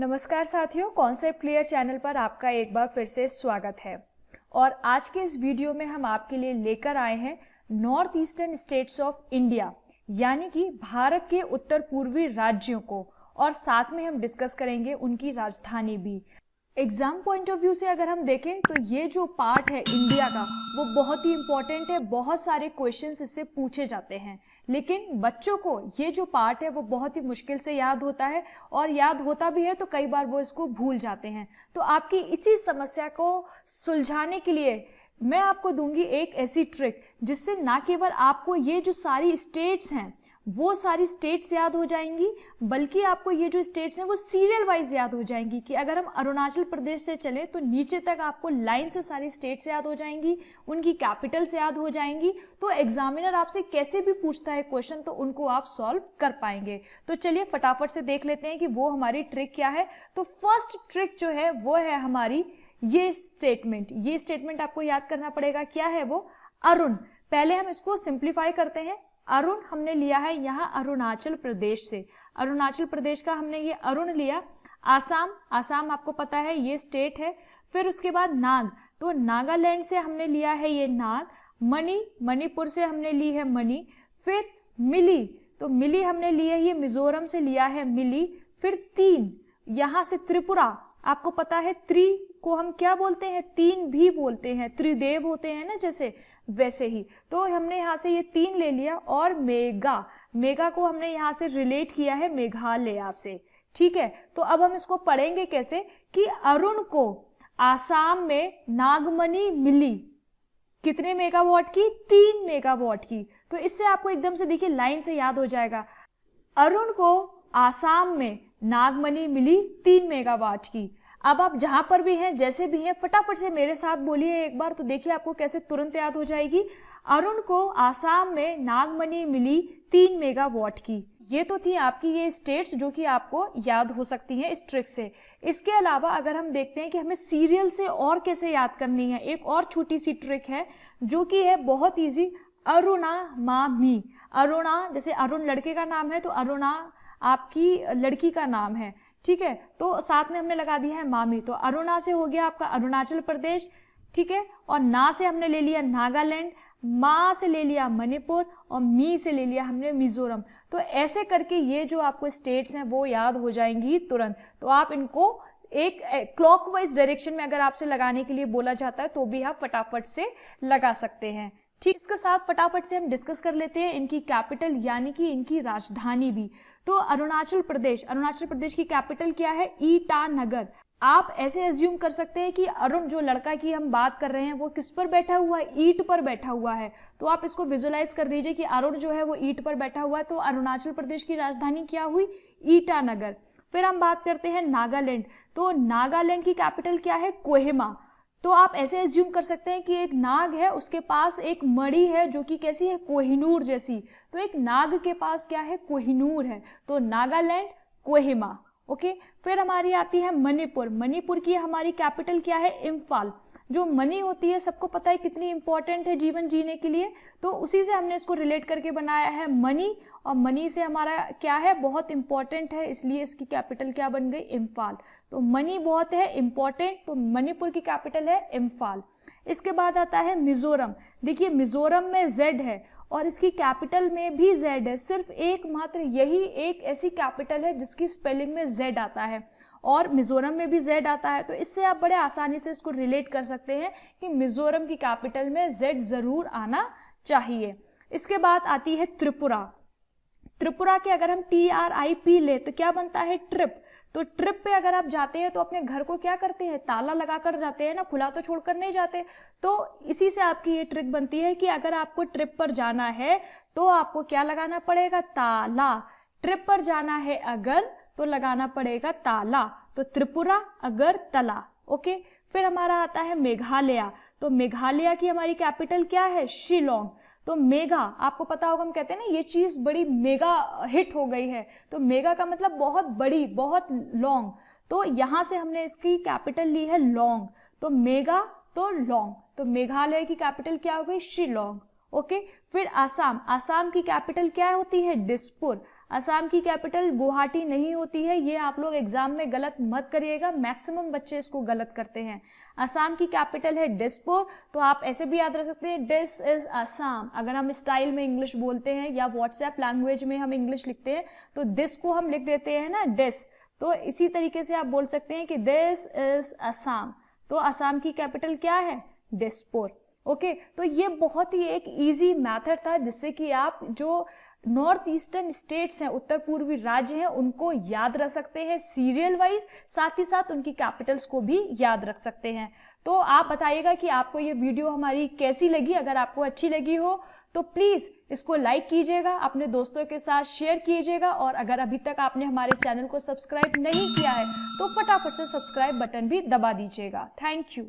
नमस्कार साथियों, concept clear channel पर आपका एक बार फिर से स्वागत है। और आज के इस वीडियो में हम आपके लिए लेकर आए हैं north eastern states of India, यानी कि भारत के उत्तर पूर्वी राज्यों को, और साथ में हम डिस्कस करेंगे उनकी राजधानी भी। एग्जाम पॉइंट ऑफ व्यू से अगर हम देखें तो ये जो पार्ट है इंडिया का वो बहुत ही इंपॉर्टेंट है। बहुत सारे क्वेश्चंस इससे पूछे जाते हैं, लेकिन बच्चों को ये जो पार्ट है वो बहुत ही मुश्किल से याद होता है, और याद होता भी है तो कई बार वो इसको भूल जाते हैं। तो आपकी इसी समस्या को सुलझाने के लिए मैं आपको दूंगी एक ऐसी ट्रिक जिससे ना केवल आपको ये जो सारी स्टेट्स हैं वो सारी स्टेट्स याद हो जाएंगी, बल्कि आपको ये जो स्टेट्स हैं वो सीरियल वाइज याद हो जाएंगी। कि अगर हम अरुणाचल प्रदेश से चले तो नीचे तक आपको लाइन से सारी स्टेट्स याद हो जाएंगी, उनकी कैपिटल्स याद हो जाएंगी। तो एग्जामिनर आपसे कैसे भी पूछता है क्वेश्चन तो उनको आप सॉल्व कर पाएंगे। तो चलिए फटाफट से देख लेते हैं कि वो हमारी ट्रिक क्या है। तो फर्स्ट ट्रिक जो है वो है हमारी ये स्टेटमेंट आपको याद करना पड़ेगा। क्या है वो? अरुण। पहले हम इसको सिंप्लीफाई करते हैं। अरुण हमने लिया है यहाँ अरुणाचल प्रदेश से, अरुणाचल प्रदेश का हमने ये अरुण लिया। आसाम आपको पता है ये स्टेट है। फिर उसके बाद नाग, तो नागालैंड से हमने लिया है ये नाग। मणिपुर से हमने ली है मणि। फिर मिली, तो मिली हमने ली है ये मिजोरम से लिया है मिली। फिर तीन, यहाँ से त्रिपुरा, आपको पता है त्रि को हम क्या बोलते हैं? तीन भी बोलते हैं, त्रिदेव होते हैं ना जैसे, वैसे ही। तो हमने यहाँ से ये तीन ले लिया। और मेगा को हमने यहाँ से रिलेट किया है मेघालय से। ठीक है, तो अब हम इसको पढ़ेंगे कैसे कि अरुण को आसाम में नागमणि मिली कितने मेगावाट की? 3 मेगावाट की। तो इससे आपको एकदम से देखिए लाइन से याद हो जाएगा। अरुण को आसाम में नागमणि मिली 3 मेगावाट की। अब आप जहां पर भी हैं, जैसे भी हैं, फटाफट से मेरे साथ बोलिए एक बार, तो देखिए आपको कैसे तुरंत याद हो जाएगी। अरुण को आसाम में नागमणि मिली 3 मेगावाट की। ये तो थी आपकी ये स्टेट्स जो कि आपको याद हो सकती हैं इस ट्रिक से। इसके अलावा अगर हम देखते हैं कि हमें सीरियल से और कैसे याद करनी है, एक और छोटी सी ट्रिक है जो कि है बहुत ईजी। अरुणा मामी। अरुणा, जैसे अरुण लड़के का नाम है तो अरुणा आपकी लड़की का नाम है। ठीक है, तो साथ में हमने लगा दिया है मामी। तो अरुणा से हो गया आपका अरुणाचल प्रदेश। ठीक है, और ना से हमने ले लिया नागालैंड, मा से ले लिया मणिपुर, और मी से ले लिया हमने मिजोरम। तो ऐसे करके ये जो आपको स्टेट्स हैं वो याद हो जाएंगी तुरंत। तो आप इनको एक क्लॉकवाइज डायरेक्शन में अगर आपसे लगाने के लिए बोला जाता है तो भी आप फटाफट से लगा सकते हैं। ठीक, इसके साथ फटाफट से हम डिस्कस कर लेते हैं इनकी कैपिटल यानी कि इनकी राजधानी भी। तो अरुणाचल प्रदेश की कैपिटल क्या है? ईटानगर। आप ऐसे एज्यूम कर सकते हैं कि अरुण जो लड़का की हम बात कर रहे हैं वो किस पर बैठा हुआ है? ईंट पर बैठा हुआ है। तो आप इसको विजुअलाइज कर दीजिए कि अरुण जो है वो ईंट पर बैठा हुआ है। तो अरुणाचल प्रदेश की राजधानी क्या हुई? ईटानगर। फिर हम बात करते हैं नागालैंड। तो नागालैंड की कैपिटल क्या है? कोहिमा। तो आप ऐसे एज्यूम कर सकते हैं कि एक नाग है, उसके पास एक मणि है जो कि कैसी है? कोहिनूर जैसी। तो एक नाग के पास क्या है? कोहिनूर है। तो नागालैंड, कोहिमा। ओके, फिर हमारी आती है मणिपुर। मणिपुर की हमारी कैपिटल क्या है? इम्फाल। जो मनी होती है सबको पता है कितनी इंपॉर्टेंट है जीवन जीने के लिए, तो उसी से हमने इसको रिलेट करके बनाया है मनी। और मनी से हमारा क्या है? बहुत इंपॉर्टेंट है, इसलिए इसकी कैपिटल क्या बन गई? इम्फाल। तो मनी बहुत है इंपॉर्टेंट, तो मणिपुर की कैपिटल है इम्फाल। इसके बाद आता है मिजोरम। देखिए मिजोरम में जेड है और इसकी कैपिटल में भी जेड है। सिर्फ एकमात्र यही एक ऐसी कैपिटल है जिसकी स्पेलिंग में जेड आता है, और मिजोरम में भी जेड आता है। तो इससे आप बड़े आसानी से इसको रिलेट कर सकते हैं कि मिजोरम की कैपिटल में जेड जरूर आना चाहिए। इसके बाद आती है त्रिपुरा। त्रिपुरा के अगर हम TRIP ले तो क्या बनता है? ट्रिप। तो ट्रिप पे अगर आप जाते हैं तो अपने घर को क्या करते हैं? ताला लगा कर जाते हैं ना, खुला तो छोड़कर नहीं जाते। तो इसी से आपकी ये ट्रिक बनती है कि अगर आपको ट्रिप पर जाना है तो आपको क्या लगाना पड़ेगा? ताला। ट्रिप पर जाना है अगर तो लगाना पड़ेगा ताला। तो त्रिपुरा, अगरतला। ओके, फिर हमारा आता है मेघालय। तो मेघालय की हमारी कैपिटल क्या है? शिलोंग। तो मेगा, आपको पता होगा हम कहते हैं ना ये चीज बड़ी मेगा हिट हो गई है, तो मेगा का मतलब बहुत बड़ी, बहुत लॉन्ग। तो यहां से हमने इसकी कैपिटल ली है लॉन्ग। तो मेगा तो लॉन्ग, तो मेघालय की कैपिटल क्या हो गई? शिलोंग। ओके, फिर आसाम की कैपिटल क्या होती है? दिसपुर। असम की कैपिटल गुवाहाटी नहीं होती है, ये आप लोग एग्जाम में गलत मत करिएगा, मैक्सिमम बच्चे इसको गलत करते हैं। असम की कैपिटल है दिसपुर, तो आप ऐसे भी याद रख सकते हैं दिस इज असम। अगर हम स्टाइल में इंग्लिश बोलते हैं या व्हाट्सएप लैंग्वेज में हम इंग्लिश लिखते हैं तो दिस को हम लिख देते हैं ना डिस, तो इसी तरीके से आप बोल सकते हैं कि दिस इज असम। तो असम की कैपिटल क्या है? दिसपुर। ओके, तो ये बहुत ही एक इजी मेथड था जिससे कि आप जो नॉर्थ ईस्टर्न स्टेट्स हैं, उत्तर पूर्वी राज्य हैं, उनको याद रख सकते हैं सीरियल वाइज, साथ ही साथ उनकी कैपिटल्स को भी याद रख सकते हैं। तो आप बताइएगा कि आपको ये वीडियो हमारी कैसी लगी। अगर आपको अच्छी लगी हो तो प्लीज इसको लाइक कीजिएगा, अपने दोस्तों के साथ शेयर कीजिएगा, और अगर अभी तक आपने हमारे चैनल को सब्सक्राइब नहीं किया है तो फटाफट से सब्सक्राइब बटन भी दबा दीजिएगा। Thank you.